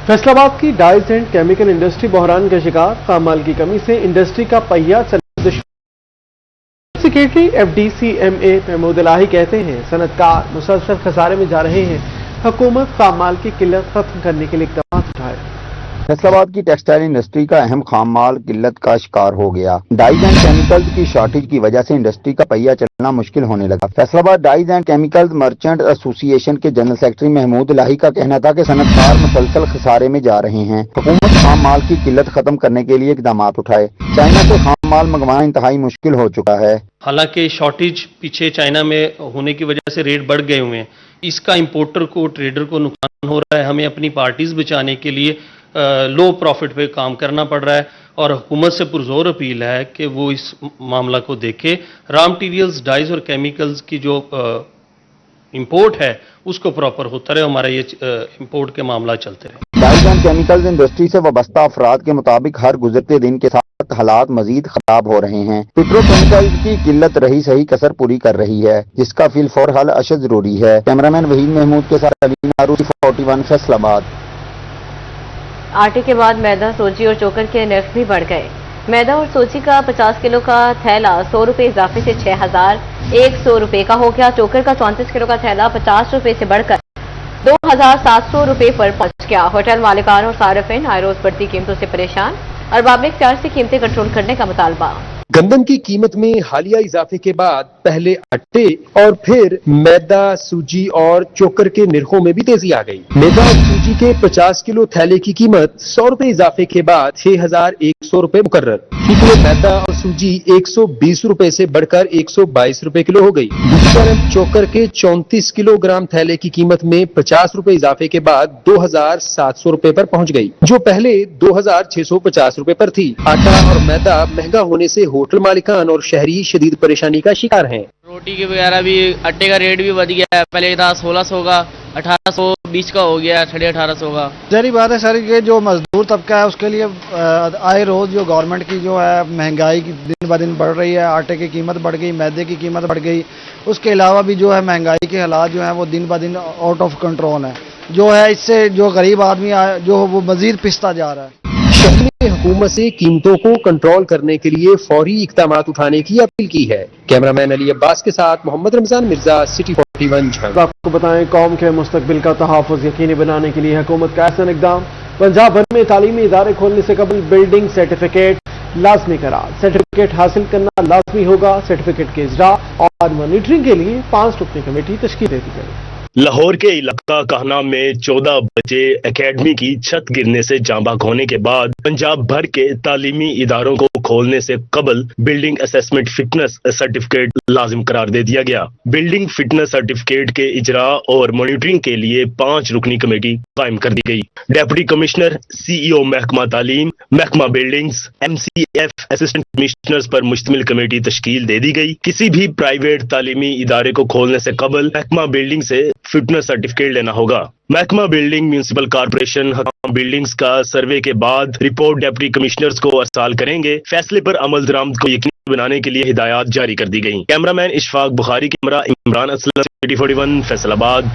फैसलाबाद की dies and chemical industry बहरान का शिकार, खाम माल की कमी से इंडस्ट्री का पहिया चलने सेक्रेटरी FDCMA महमूद इलाही कहते हैं सनतकार मुसलसल खसारे में जा रहे हैं, हुकूमत खाम माल की किल्लत खत्म करने के लिए इक़दाम उठाए। फैसलाबाद की टेक्सटाइल इंडस्ट्री का अहम खाम माल किल्लत का शिकार हो गया। डाइज एंड केमिकल्स की शॉर्टेज की वजह से इंडस्ट्री का पहिया चलना मुश्किल होने लगा। Faisalabad dyes and chemicals merchant association के जनरल सेक्रेटरी महमूद इलाही का कहना था कि सनतकार मुसलसल खसारे में जा रहे हैं, हुकूमत खाम माल की किल्लत खत्म करने के लिए इक़दाम उठाए। चाइना से खाम माल मंगवाना इंतहाई मुश्किल हो चुका है। हालांकि शॉर्टेज पीछे चाइना में होने की वजह से रेट बढ़ गए हुए हैं, इसका इंपोर्टर को ट्रेडर को नुकसान हो रहा है। हमें अपनी पार्टीज बचाने के लिए लो प्रॉफिट पे काम करना पड़ रहा है और हुकूमत से पुरजोर अपील है कि वो इस मामला को देखे। रॉ मटीरियल्स डाइज और केमिकल्स की जो इंपोर्ट है उसको प्रॉपर होता रहे, हमारा ये इंपोर्ट के मामला चलते रहे। डाइज एंड केमिकल्स इंडस्ट्री से वाबस्ता अफराद के मुताबिक हर गुजरते दिन के साथ हालात मजीद खराब हो रहे हैं। पेट्रोकेमिकल्स की किल्लत रही सही कसर पूरी कर रही है, जिसका फिलफौर हल अशद जरूरी है। कैमरामैन वहीद महमूद के साथ अली नारूरी 41 फैसलाबाद। आटे के बाद मैदा, सोजी और चोकर के नर्ख भी बढ़ गए। मैदा और सोजी का 50 किलो का थैला 100 रुपये इजाफे से 6,100 रुपये का हो गया। चोकर का 34 किलो का थैला 50 रुपये से बढ़कर 2,700 रुपये पर पहुंच गया। होटल मालिकान और सार्फिन हर रोज बढ़ती कीमतों से परेशान, अरबाब इख्तियार से कीमतें कंट्रोल करने का मुतालबा। गंदम की कीमत में हालिया इजाफे के बाद पहले आटे और फिर मैदा, सूजी और चोकर के निर्खों में भी तेजी आ गई। मैदा और सूजी के 50 किलो थैले की कीमत 100 रुपए इजाफे के बाद 6,100 रुपए मुकर्रर। फी किलो मैदा और सूजी 120 रुपए से बढ़कर 122 रुपए किलो हो गई। दूसरी तरफ चोकर के 34 किलोग्राम थैले की कीमत में 50 रुपए इजाफे के बाद 2,700 रुपए पर पहुंच गई, जो पहले 2,650 रुपए पर थी। आटा और मैदा महंगा होने से होटल मालिकान और शहरी शदीद परेशानी का शिकार हैं। रोटी के वगैरह भी आटे का रेट भी बढ़ गया है, पहले था 1600 का, 1820 का हो गया, 1850 का। जारी बात है सर, ये जो मजदूर तबका है उसके लिए आए रोज जो गवर्नमेंट की जो है महंगाई की दिन ब दिन बढ़ रही है। आटे की कीमत बढ़ गई, मैदे की कीमत बढ़ गई, उसके अलावा भी जो है महंगाई के हालात जो है वो दिन ब दिन आउट ऑफ कंट्रोल है। जो है इससे जो गरीब आदमी जो वो मजीद पिसता जा रहा है। शहर ने हुकूमत से कीमतों को कंट्रोल करने के लिए फौरी इक़दाम उठाने की अपील की है। कैमरामैन अली अब्बास के साथ मोहम्मद रमजान मिर्जा, सिटी 41 झंग। आपको बताएं, कौम के मुस्तकबिल का तहफ़्फ़ुज़ यकीनी बनाने के लिए हुकूमत का ऐसा इक़दाम। पंजाब भर में तालीमी इदारे खोलने से कबल बिल्डिंग सर्टिफिकेट लाजमी करार। सर्टिफिकेट हासिल करना लाजमी होगा। सर्टिफिकेट के इजरा और मॉनिटरिंग के लिए 5 रुकनी कमेटी तश्कील दे दी गई। लाहौर के इलाका कहना में 14 बजे एकेडमी की छत गिरने से जाँ बाक होने के बाद पंजाब भर के तालीमी इदारों को खोलने से कबल बिल्डिंग असेसमेंट फिटनेस सर्टिफिकेट लाजिम करार दे दिया गया। बिल्डिंग फिटनेस सर्टिफिकेट के इजरा और मॉनिटरिंग के लिए 5 रुकनी कमेटी कायम कर दी गई। डेप्यूटी कमिश्नर, CEO महकमा तालीम, महकमा बिल्डिंग्स, MCF असिस्टेंट कमिश्नर्स पर मुश्तमिल कमेटी तश्कील दे दी गई। किसी भी प्राइवेट तालीमी इदारे को खोलने से कबल महकमा बिल्डिंग से फिटनेस सर्टिफिकेट लेना होगा। महकमा बिल्डिंग म्यूनिसिपल कॉर्पोरेशन बिल्डिंग्स का सर्वे के बाद रिपोर्ट डेप्यूटी कमिश्नर्स को अरसाल करेंगे। फैसले पर अमल दरामद को यकीनी बनाने के लिए हिदायत जारी कर दी गई। Cameraman Ishfaq Bukhari, camera Imran Aslam, city 41 Faisalabad.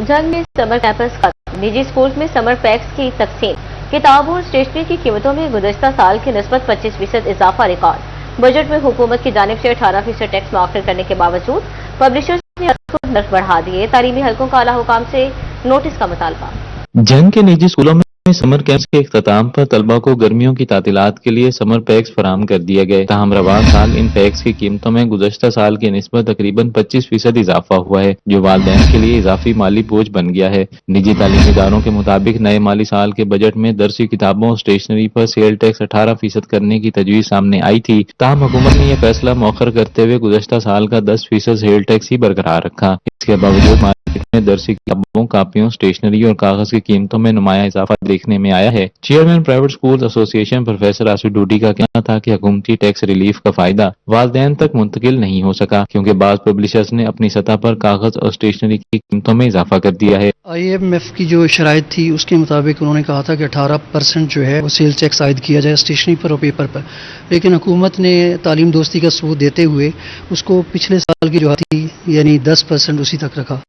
जंग में समर कैंपस का निजी स्कूल में समर पैक्स की तकसीम। किताबों और स्टेशनरी की कीमतों में गुज़श्ता साल की निस्बत 25% इजाफा रिकॉर्ड। बजट में हुकूमत की जानिब से 18% टैक्स मुआखर करने के बावजूद पब्लिशर्स ने नर्ख बढ़ा दिए। तालीमी हलकों का आला हुकाम से नोटिस का मुतालबा। जंग के निजी स्कूलों में समर कैंप्स के इख्तिताम पर तलबा को गर्मियों की तातीलात के लिए समर पैक्स फराहम कर दिए गए। ताहम रवा साल इन पैक्स की कीमतों में गुज़श्ता साल की निस्बत तकरीबन 25% इजाफा हुआ है, जो वालिदैन के लिए इजाफी माली बोझ बन गया है। निजी तालीमी इदारों के मुताबिक नए माली साल के बजट में दरसी किताबों और स्टेशनरी पर सेल टैक्स 18% करने की तजवीज़ सामने आई थी। ताहम हुकूमत ने यह फैसला मौखर करते हुए गुज़श्ता साल का 10% सेल टैक्स ही बरकरार रखा। इसके बावजूद मार्केट में दरसी किताबों, कापियों, स्टेशनरी और कागज की कीमतों में नुमाया इजाफा देखने में आया है। Chairman private school association professor Asif Doodi का कहना था कि हुकूमती टैक्स रिलीफ का फायदा वालिदैन तक मुंतकिल नहीं हो सका, क्योंकि बाज़ पब्लिशर्स ने अपनी सतह पर कागज और स्टेशनरी की कीमतों में इजाफा कर दिया है। IMF की जो शराइत थी उसके मुताबिक उन्होंने कहा था कि 18% जो है वो सेल टैक्स आयद किया जाए स्टेशनरी पर और पेपर पर, लेकिन हुकूमत ने तालीम दोस्ती का सबूत देते हुए उसको पिछले साल की जो थी यानी 10% उसी तक रखा।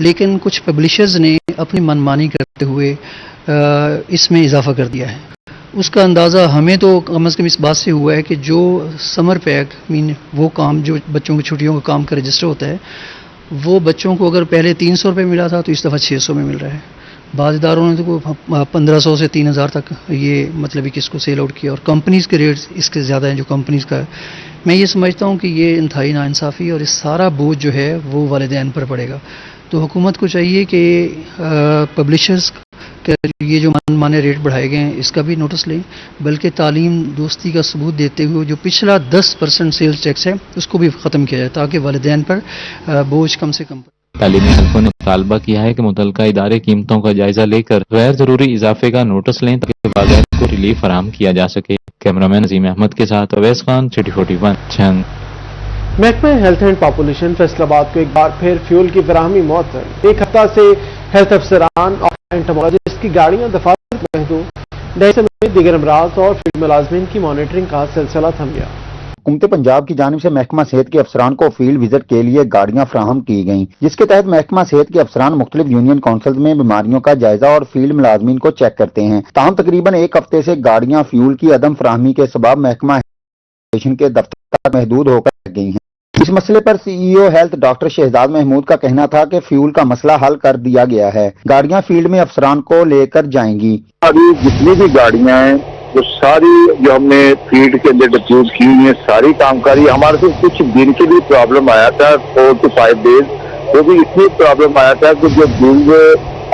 لیکن کچھ پبلشرز نے اپنی منمانی کرتے ہوئے اس میں اضافہ کر دیا ہے. اس کا اندازہ ہمیں تو کم از کم اس بات سے ہوا ہے کہ جو سمر پیک وہ کام جو بچوں کی چھٹیوں کا کام کا رجسٹر ہوتا ہے وہ بچوں کو اگر پہلے 300 روپے ملا تھا تو اس دفعہ 600 میں مل رہا ہے. بعض اداروں نے تو 1500 سے 3000 تک یہ مطلب کہ اس کو سیل آؤٹ کیا, اور کمپنیز کے ریٹس اس کے زیادہ ہیں جو کمپنیز کا ہے. میں یہ سمجھتا ہوں کہ یہ انتہائی ناانصافی اور اس سارا بوجھ جو ہے وہ والدین پر پڑے گا. تو حکومت کو چاہیے کہ پبلشرز کے یہ جو من مانے ریٹ بڑھائے گئے ہیں اس کا بھی نوٹس لیں, بلکہ تعلیم دوستی کا ثبوت دیتے ہوئے جو پچھلا 10% سیلز ٹیکس ہے اس کو بھی ختم کیا جائے تاکہ والدین پر بوجھ کم سے کم. تعلیمی حلقوں نے مطالبہ کیا ہے کہ متعلقہ ادارے قیمتوں کا جائزہ لے کر غیر ضروری اضافے کا نوٹس لیں تاکہ والدین کو ریلیف فراہم کیا جا سکے. کیمرامین عظیم احمد کے ساتھ اویس خان, سٹی 41 چھنگ. محکمہ ہیلتھ اینڈ پاپولیشن فیصل آباد کو ایک بار پھر فیول کی فراہمی معطل. ایک ہفتہ سے ہیلتھ افسران اور انٹمالوجسٹ کی گاڑیاں دفاتر محدود, ڈائی سمیت دیگر امراض اور فیلڈ ملازمین کی مانیٹرنگ کا سلسلہ تھم گیا. حکومت پنجاب کی جانب سے محکمہ صحت کے افسران کو فیلڈ وزٹ کے لیے گاڑیاں فراہم کی گئیں, جس کے تحت محکمہ صحت کے افسران مختلف یونین کونسلز میں بیماریوں کا جائزہ اور فیلڈ ملازمین کو چیک کرتے ہیں. تاہم تقریباً ایک ہفتے سے گاڑیاں فیول کی عدم فراہمی کے سبب محکمہ کے دفتر محدود ہو کر رہ گئی ہیں. اس مسئلے پر C E O health doctor Shahzad Mahmood کا کہنا تھا کہ فیول کا مسئلہ حل کر دیا گیا ہے, گاڑیاں فیلڈ میں افسران کو لے کر جائیں گی. ابھی جتنی بھی گاڑیاں ہیں وہ ساری جو ہم نے فیلڈ کے اندر ڈپلوٹ کی ہوئی ہیں, ساری کام کاری. ہمارے سے کچھ دن کے بھی پرابلم آیا تھا 4 to 5 days, وہ بھی اتنی پرابلم آیا تھا کہ جو دن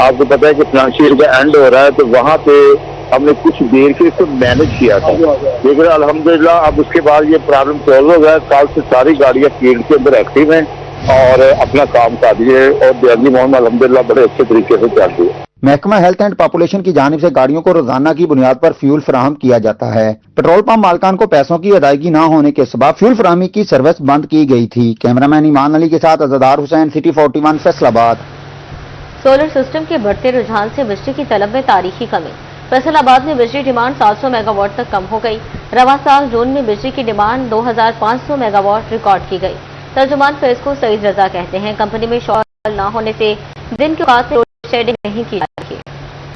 آپ کو پتا ہے کہ فنانشیل کا اینڈ ہو رہا ہے تو وہاں پہ ہم نے کچھ دیر کے اس کو مینج کیا تھا, لیکن الحمدللہ اب اس کے بعد یہ پرابلم سالو ہو گیا. کل سے ساری گاڑیاں فیلڈ کے اندر ایکٹیو ہیں اور اپنا کام کر رہی ہے اور دیہی ماحول میں الحمدللہ بڑے اچھے طریقے سے چل رہی ہے. محکمہ ہیلتھ اینڈ پاپولیشن کی جانب سے گاڑیوں کو روزانہ کی بنیاد پر فیول فراہم کیا جاتا ہے. پیٹرول پمپ مالکان کو پیسوں کی ادائیگی نہ ہونے کے سبب فیول فراہمی کی سروس بند کی گئی تھی. کیمرامین ایمان علی کے ساتھ عزادار حسین, سٹی 41 فیصل آباد. سولر سسٹم کے بڑھتے رجحان سے بجلی کی طلب میں تاریخی کمی. فیصل آباد میں بجلی ڈیمانڈ 700 میگا واٹ تک کم ہو گئی. رواں سال جون میں بجلی کی ڈیمانڈ 2500 میگا واٹ ریکارڈ کی گئی. ترجمان فیض کو سعید رضا کہتے ہیں کمپنی میں شارٹ نہ ہونے سے دن کے بعد لوڈ شیڈنگ نہیں کی جا رہی.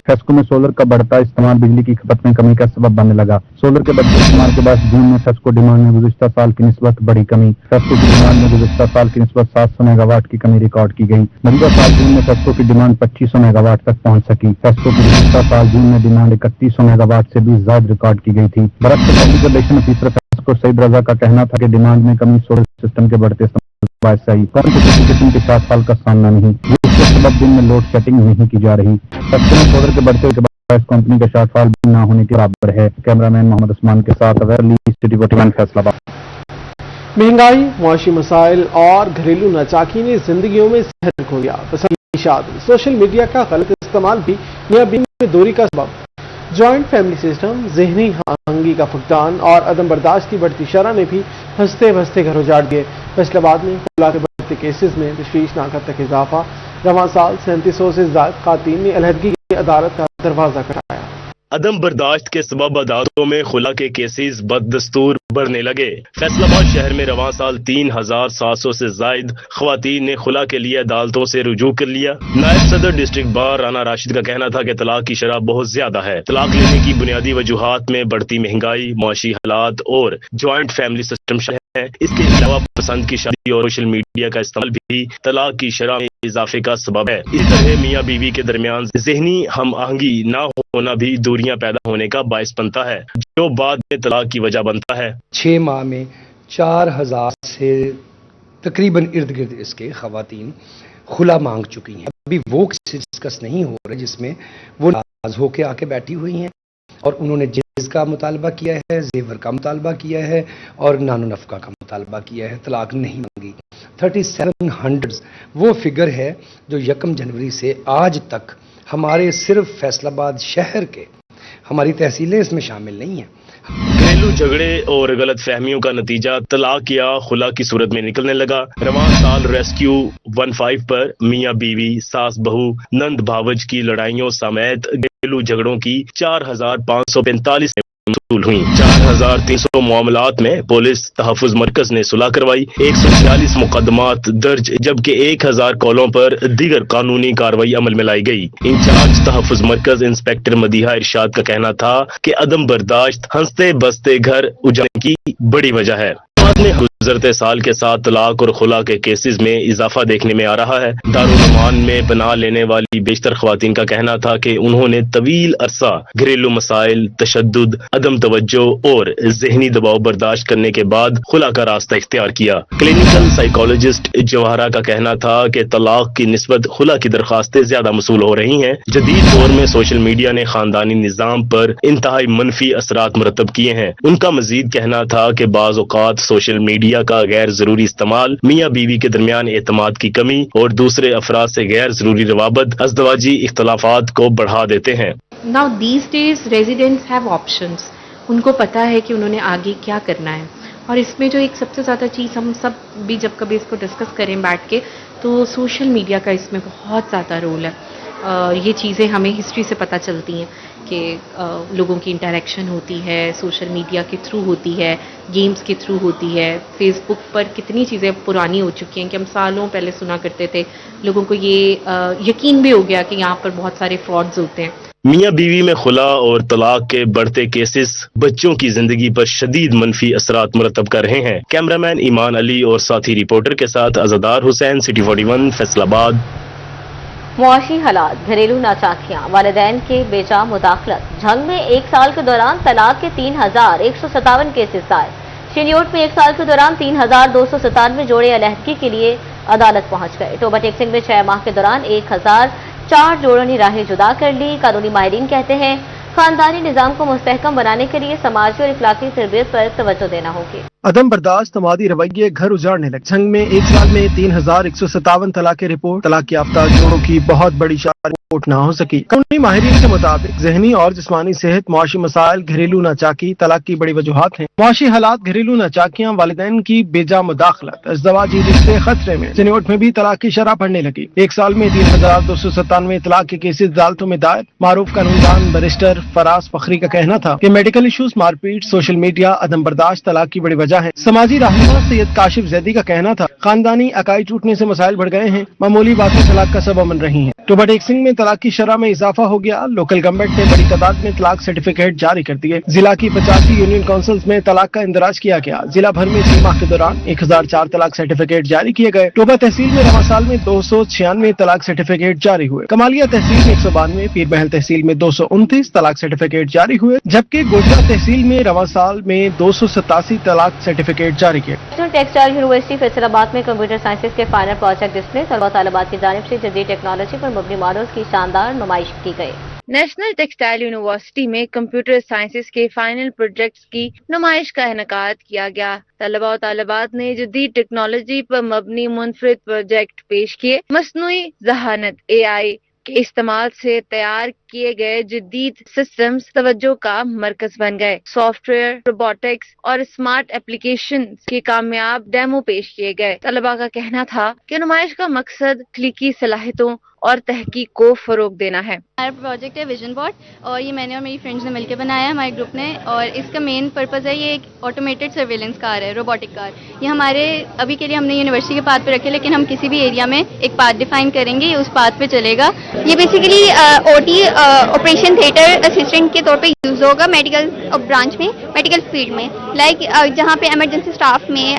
فیسکو میں سولر کا بڑھتا استعمال بجلی کی کھپت میں کمی کا سبب بننے لگا. سولر کے بڑھتے استعمال کے بعد جون میں فیسکو ڈیمانڈ میں گزشتہ سال کی نسبت بڑی کمی. فیسکو کی ڈیمانڈ میں گزشتہ سال کی نسبت 700 میگا واٹ کی کمی ریکارڈ کی گئی. موجودہ سال جون میں فیسکو کی ڈیمانڈ 2500 میگا واٹ تک پہنچ سکی. فیسکو کی گزشتہ سال جون میں ڈیمانڈ 3100 میگا واٹ سے بھی زائد ریکارڈ کی گئی تھی. برعکس پبلک ریلیشن افیسر فیسکو سعید رضا کا کہنا تھا کہ ڈیمانڈ میں کمی سولر سسٹم کے بڑھتے استعمال سے آئی. کسی قسم کے شارٹ فال کا سامنا نہیں, جس کے سبب دن میں لوڈ شیڈنگ نہیں کی جا رہی. فیسکو میں سولر کے بڑھتے کے کمپنی کا شارٹ فال بھی نہ ہونے کے برابر ہے. کیمرامین محمد عثمان کے ساتھ سٹی 41 فیصل آباد. مہنگائی, معاشی مسائل اور گھریلو ناچاکی نے زندگیوں میں زہر کھو دیا. شادی, سوشل میڈیا کا غلط استعمال بھی میاں بیوی میں دوری کا سبب. جوائنٹ فیملی سسٹم, ذہنی آہنگی کا فقدان اور عدم برداشت کی بڑھتی شرح نے بھی ہنستے بھنستے گھر اجاڑ دیے. فیصل آباد میں خلا کے بڑھتے کیسز میں تشویشناک حد تک اضافہ. رواں سال 3700 سے زائد خواتین نے علیحدگی کی عدالت کا دروازہ کھٹکھٹایا. عدم برداشت کے سبب عدالتوں میں خلا کے کیسز بدستور بڑھنے لگے. فیصل آباد شہر میں رواں سال 3700 سے زائد خواتین نے خلا کے لیے عدالتوں سے رجوع کر لیا. نائب صدر ڈسٹرکٹ بار رانا راشد کا کہنا تھا کہ طلاق کی شرح بہت زیادہ ہے. طلاق لینے کی بنیادی وجوہات میں بڑھتی مہنگائی, معاشی حالات اور جوائنٹ فیملی سسٹم شامل ہیں. اس کے علاوہ پسند کی شادی اور سوشل میڈیا کا استعمال بھی طلاق کی شرح میں اضافے کا سبب ہے. اس طرح میاں بیوی کے درمیان ذہنی ہم آہنگی نہ ہونا بھی دوریاں پیدا ہونے کا باعث بنتا ہے, جو بعد میں طلاق کی وجہ بنتا ہے. 6 ماہ میں 4000 سے تقریباً ارد گرد اس کے خواتین خلا مانگ چکی ہیں. ابھی وہ ڈسکس نہیں ہو رہے جس میں وہ ناراض ہو کے آ کے بیٹھی ہوئی ہیں اور انہوں نے جہیز کا مطالبہ کیا ہے, زیور کا مطالبہ کیا ہے اور نان و نفقہ کا مطالبہ کیا ہے. طلاق نہیں مانگی. 3700 وہ فگر ہے جو 1 جنوری سے آج تک ہمارے صرف فیصل آباد شہر کے, ہماری تحصیلیں اس میں شامل نہیں ہیں. گھریلو جھگڑے اور غلط فہمیوں کا نتیجہ طلاق یا خلا کی صورت میں نکلنے لگا. رواں سال ریسکیو 15 پر میاں بیوی, ساس بہو, نند بھاوج کی لڑائیوں سمیت گھریلو جھگڑوں کی 4545 वसूल हुई। 4300 मामलात में पुलिस तहफ़्फ़ुज़ मरकज ने सुलह करवाई। 146 मुकदमात दर्ज, जबकि 1000 कॉलों पर दीगर कानूनी कार्रवाई अमल में लाई गई। इंचार्ज तहफ़्फ़ुज़ मरकज इंस्पेक्टर मदीहा इरशाद का कहना था कि अदम बर्दाश्त हंसते बसते घर उजाड़ने की बड़ी वजह है। में गुजरते साल के साथ तलाक और खुला के केसेस में इजाफा देखने में आ रहा है। दारुल अमान में पनाह लेने वाली बेशतर ख्वातीन का कहना था कि उन्होंने तवील अरसा घरेलू मसाइल, तशद्दुद, अदम तवज्जो और जहनी दबाव बर्दाश्त करने के बाद खुला का रास्ता इख्तियार किया। क्लिनिकल साइकोलॉजिस्ट जवाहरा का कहना था कि तलाक की निस्बत खुला की दरखास्तें ज्यादा मसूल हो रही हैं। जदीद दौर में सोशल मीडिया ने खानदानी निज़ाम पर इंतहाई मनफी असरात मुरतब किए हैं। उनका मजीद कहना था कि बाज़ औक़ात सोशल मीडिया का गैर जरूरी इस्तेमाल मियाँ बीवी के दरमियान एतमाद की कमी और दूसरे अफराद से गैर जरूरी रवाबत अज़दवाजी इख्तलाफात को बढ़ा देते हैं। Now these days residents have options. उनको पता है कि उन्होंने आगे क्या करना है, और इसमें जो एक सबसे ज़्यादा चीज़ हम सब भी जब कभी इसको डिस्कस करें बैठ के, तो सोशल मीडिया का इसमें बहुत ज़्यादा रोल है। ये चीज़ें हमें हिस्ट्री से पता चलती हैं कि लोगों की इंटरेक्शन होती है, सोशल मीडिया के थ्रू होती है, गेम्स के थ्रू होती है। फेसबुक पर कितनी चीज़ें पुरानी हो चुकी हैं कि हम सालों पहले सुना करते थे। लोगों को ये यकीन भी हो गया कि यहाँ पर बहुत सारे फ्रॉड्स होते हैं। मियाँ बीवी में खुला और तलाक के बढ़ते केसेस बच्चों की जिंदगी पर शदीद मनफी असरात मुरतब कर रहे हैं। कैमरामैन ईमान अली और साथी रिपोर्टर के साथ अज़ादार हुसैन, सिटी 41, फैसलाबाद। मुआशी हालात, घरेलू नाचाकियां, वालिदैन के बेजा मुदाखलत। झंग में एक साल के दौरान तलाक के 3157 केसेस आए। शिनियोट में एक साल के दौरान 3297 जोड़े अलहदगी के लिए अदालत पहुंच गए। टोबा टेक्सिंग में 6 माह के दौरान 1004 जोड़ों ने राहें जुदा कर ली। कानूनी माहिरीन कहते हैं खानदानी निजाम को मुस्तहकम बनाने के लिए समाजी और इखलाकी तरबियत पर तवज्जो देना होगी। अदम बर्दाश्त तमादी रवैये घर उजाड़ने लगे। झंग में एक साल में 3157 तलाक रिपोर्ट। तलाक याफ्ता जोड़ों की बहुत बड़ी रिपोर्ट ना हो सकी। कानूनी माहिरीन के मुताबिक जहनी और जिस्मानी सेहत, मुआशी मसाइल, घरेलू नाचाकी तलाक की बड़ी वजूहात हैं। मुआशी हालात, घरेलू नाचाकियां, वालिदैन की बेजा मुदाखलत, अज़दवाजी रिश्ते खतरे में। चिन्योट में भी तलाक की शरह बढ़ने लगी। एक साल में 3297 तलाक के केसेस अदालतों में दायर। मारूफ कानूनदान बैरिस्टर फराज फखरी का कहना था कि मेडिकल इशूज, मारपीट, सोशल मीडिया, अदम बर्दाश्त तलाक की बड़ी वजह है। समाजी रहनुमा सैयद काशिफ जैदी का कहना था खानदानी अकाई टूटने से मसाइल बढ़ गए हैं। मामूली बातें तलाक का सबब बन रही हैं। टोबा टेक्सिंग में तलाक की शरह में इजाफा हो गया। लोकल गवर्नमेंट ने बड़ी तादाद में तलाक सर्टिफिकेट जारी कर दिए। जिला की 85 यूनियन काउंसिल्स में तलाक का इंदराज किया गया। जिला भर में 6 माह के दौरान 1004 तलाक सर्टिफिकेट जारी किए गए। टोबा तहसील में रवा साल में 296 तलाक सर्टिफिकेट जारी हुए। कमालिया तहसील में 192, पीर महल तहसील में 229 तलाक सर्टिफिकेट जारी हुए, जबकि गोजरा तहसील में रवा साल में 287 तलाक सर्टिफिकेट जारी किए। नेशनल टेक्सटाइल यूनिवर्सिटी फैसलाबाद में कंप्यूटर साइंसेज के फाइनल प्रोजेक्ट डिस्प्ले तलबा तालिबात की जानिब से जदीद टेक्नोलॉजी पर मबनी मॉडल्स की शानदार नुमाइश की गई। नेशनल टेक्सटाइल यूनिवर्सिटी में कंप्यूटर साइंसेज के फाइनल प्रोजेक्ट्स की नुमाइश का इनेकाद किया गया। तलबा और तालिबात ने जदीद टेक्नोलॉजी पर मबनी मुनफरिद प्रोजेक्ट पेश किए। मसनूई ज़हानत AI के इस्तेमाल से तैयार किए गए जदीद सिस्टम्स तवज्जो का मरकज बन गए। सॉफ्टवेयर, रोबोटिक्स और स्मार्ट एप्लीकेशन के कामयाब डेमो पेश किए गए। तलबा का कहना था कि नुमाइश का मकसद तख्लीकी सलाहियतों और तहकीक को फरोग देना है। हमारा प्रोजेक्ट है विजन बोर्ड, और ये मैंने और मेरी फ्रेंड्स ने मिलकर बनाया है, हमारे ग्रुप ने। और इसका मेन पर्पज़ है, ये एक ऑटोमेटेड सर्वेलेंस कार है, रोबोटिक कार। ये हमारे अभी के लिए हमने यूनिवर्सिटी के पाथ पे रखे, लेकिन हम किसी भी एरिया में एक पाथ डिफाइन करेंगे, ये उस पाथ पे चलेगा। ये basically OT operation theatre assistant के तौर पे यूज़ होगा मेडिकल ब्रांच में, मेडिकल फील्ड में। लाइक जहाँ पे इमरजेंसी स्टाफ में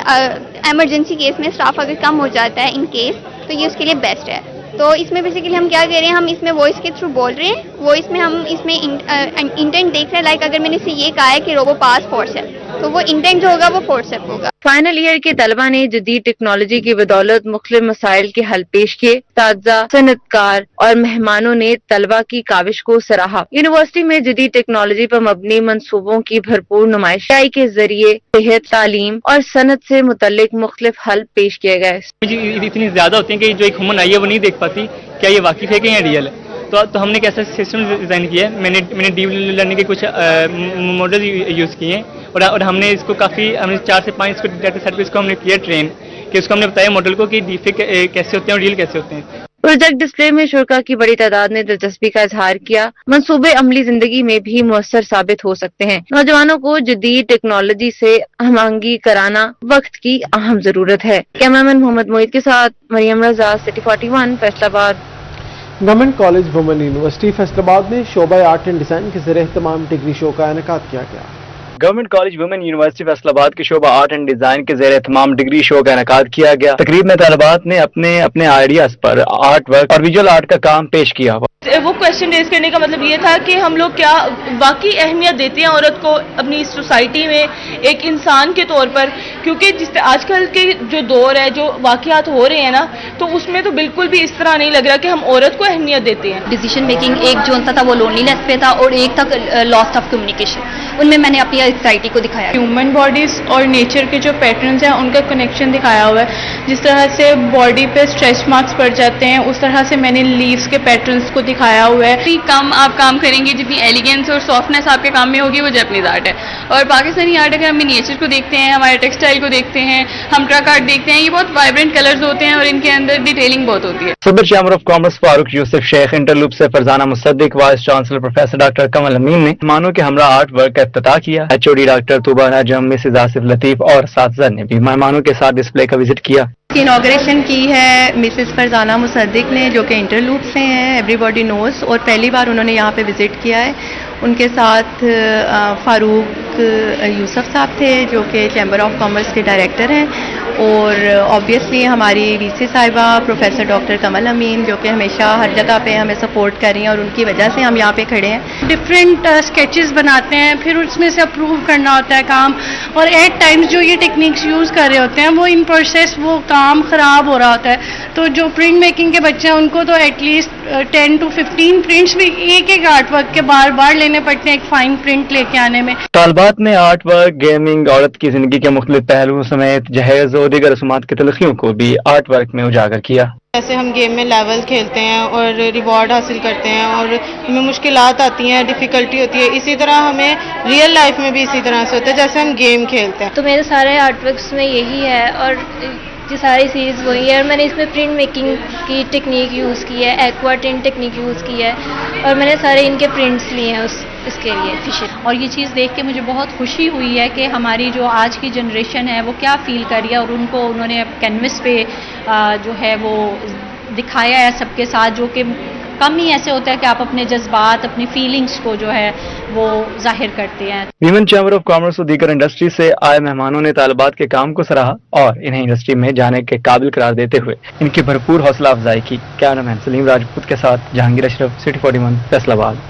इमरजेंसी केस में स्टाफ अगर कम हो जाता है इन केस, तो ये उसके लिए बेस्ट है। तो इसमें बेसिकली हम क्या कर रहे हैं, हम इसमें वॉइस के थ्रू बोल रहे हैं, वॉइस में हम इसमें इंटेंट देख रहे हैं। लाइक अगर मैंने इसे ये कहा है कि रोबो पास फोर्सेप, तो वो इंटेंट जो होगा वो फोर्सेप होगा। फाइनल ईयर के तलबा ने जदीद टेक्नोलॉजी की बदौलत मुख्तलिफ मसाइल के हल पेश किए। ताजा सनतकार और मेहमानों ने तलबा की काविश को सराहा। यूनिवर्सिटी में जदीद टेक्नोलॉजी पर मबनी मंसूबों की भरपूर नुमाइश के जरिए सेहत, तालीम और सनत से मुतल्लिक मुख्तलिफ हल पेश किए गए। इतनी ज्यादा होती है कि जो एक ह्यूमन आई है वो नहीं देख पाती क्या ये वाकिफ है कि या रियल है। तो हमने एक ऐसा सिस्टम डिज़ाइन किया है। मैंने डीप लर्निंग के कुछ मॉडल यूज़ किए हैं, और हमने इसको हमने 4 से 5 इसको डाटा सेट पे इसको हमने किया ट्रेन, कि उसको हमने बताया मॉडल को कि डीफेक्ट कैसे होते हैं और रियल कैसे होते हैं। प्रोजेक्ट डिस्प्ले में शुरा की बड़ी तादाद ने दिलचस्पी का इजहार किया। मंसूबे अमली जिंदगी में भी मुअस्सर साबित हो सकते हैं। नौजवानों को जदीद टेक्नोलॉजी से हमआहंगी कराना वक्त की अहम जरूरत है। कैमरामैन मोहम्मद मोहित के साथ Maryam Raza, city 41, Faisalabad. Government college women university Faisalabad में शोबा आर्ट एंड डिजाइन के ज़रिए इख्तिताम डिग्री शो का इनेकाद किया गया। Government college women university Faisalabad के शोबा आर्ट एंड डिजाइन के ज़रिए तमाम डिग्री शो का इनेकाद किया गया। तकरीब में तलबात ने अपने अपने आइडियाज पर आर्ट वर्क और विजुअल आर्ट का काम पेश किया। वो क्वेश्चन रेज करने का मतलब ये था कि हम लोग क्या वाकई अहमियत देते हैं औरत को अपनी सोसाइटी में एक इंसान के तौर पर, क्योंकि जिस आजकल के जो दौर है, जो वाकयात हो रहे हैं ना, तो उसमें तो बिल्कुल भी इस तरह नहीं लग रहा कि हम औरत को अहमियत देते हैं। डिसीजन मेकिंग एक जो था वो लोनलीनेस पे था और एक था लॉस ऑफ कम्युनिकेशन। उनमें मैंने अपनी एंग्जाइटी को दिखाया। ह्यूमन बॉडीज और नेचर के जो पैटर्न्स हैं उनका कनेक्शन दिखाया हुआ है। जिस तरह से बॉडी पे स्ट्रेच मार्क्स पड़ जाते हैं, उस तरह से मैंने लीव्स के पैटर्न्स को दिखाया हुआ है। जितनी कम आप काम करेंगे, जितनी एलिगेंस और सॉफ्टनेस आपके काम में होगी, वो जैपनीज आर्ट है। और पाकिस्तानी आर्ट अगर हम मिनिएचर को देखते हैं, हमारे टेक्सटाइल को देखते हैं, हम ट्रक आर्ट देखते हैं, ये बहुत वाइब्रेंट कलर्स होते हैं और इनके अंदर डिटेलिंग बहुत होती है। सदर chamber of commerce Farooq Yousuf Sheikh, Interloop से Farzana Musaddiq, vice chancellor professor doctor Kamal Amin ने मेहमानों के हमरा आर्ट वर्क का इफ्तिताह किया। HOD डॉक्टर तूबा नजम, मिसेज आसिफ लतीफ और साथीज़ा ने भी मेहमानों के साथ डिस्प्ले का विजिट किया। इनॉग्रेशन की है मिसेस फरजाना मुसद्दिक ने, जो कि इंटरलूप से हैं, एवरीबॉडी नोज, और पहली बार उन्होंने यहाँ पे विजिट किया है। उनके साथ फारूक यूसुफ साहब थे, जो कि चैम्बर ऑफ कॉमर्स के डायरेक्टर हैं, और ऑब्वियसली हमारी VC साहिबा प्रोफेसर डॉक्टर कमल अमीन, जो कि हमेशा हर जगह पे हमें सपोर्ट कर रही हैं, और उनकी वजह से हम यहाँ पे खड़े हैं। डिफरेंट स्केचेस बनाते हैं, फिर उसमें से अप्रूव करना होता है काम, और एट टाइम्स जो ये टेक्निक्स यूज़ कर रहे होते हैं वो इन प्रोसेस वो काम ख़राब हो रहा होता है। तो जो प्रिंट मेकिंग के बच्चे हैं उनको तो एटलीस्ट 10 to 15 प्रिंट्स भी एक आर्ट वर्क के बार बार लेने पड़ते हैं, एक फाइन प्रिंट लेके आने में। तालबात ने आर्ट वर्क, गेमिंग, औरत की जिंदगी के मुख्तलिफ पहलुओं समेत जहेज और दीगर रस्मात की तलखियों को भी आर्ट वर्क में उजागर किया। जैसे हम गेम में लेवल खेलते हैं और रिवॉर्ड हासिल करते हैं और हमें मुश्किलात आती हैं, डिफ़िकल्टी होती है, इसी तरह हमें रियल लाइफ में भी इसी तरह से होता है जैसे हम गेम खेलते हैं। तो मेरे सारे आर्ट वर्क्स में यही है और ये सारी सीरीज़ वही है, और मैंने इसमें प्रिंट मेकिंग की टेक्निक यूज़ की है, एक्वा टिंट टेक्निक यूज़ की है, और मैंने सारे इनके प्रिंट्स लिए हैं इसके लिए फिशर। और ये चीज़ देख के मुझे बहुत खुशी हुई है कि हमारी जो आज की जनरेशन है वो क्या फील कर रही है, और उनको उन्होंने कैनवस पे जो है वो दिखाया है सबके साथ, जो कि कम ही ऐसे होता है कि आप अपने जज्बात, अपनी फीलिंग्स को जो है वो जाहिर करते हैं। वीमेन चैम्बर ऑफ कॉमर्स और दीगर इंडस्ट्री से आए मेहमानों ने तालिबात के काम को सराहा और इन्हें इंडस्ट्री में जाने के काबिल करार देते हुए इनकी भरपूर हौसला अफजाई की। कैमरामैन सलीम राजपूत के साथ जहांगीर अशरफ, सिटी 41, फैसलाबाद।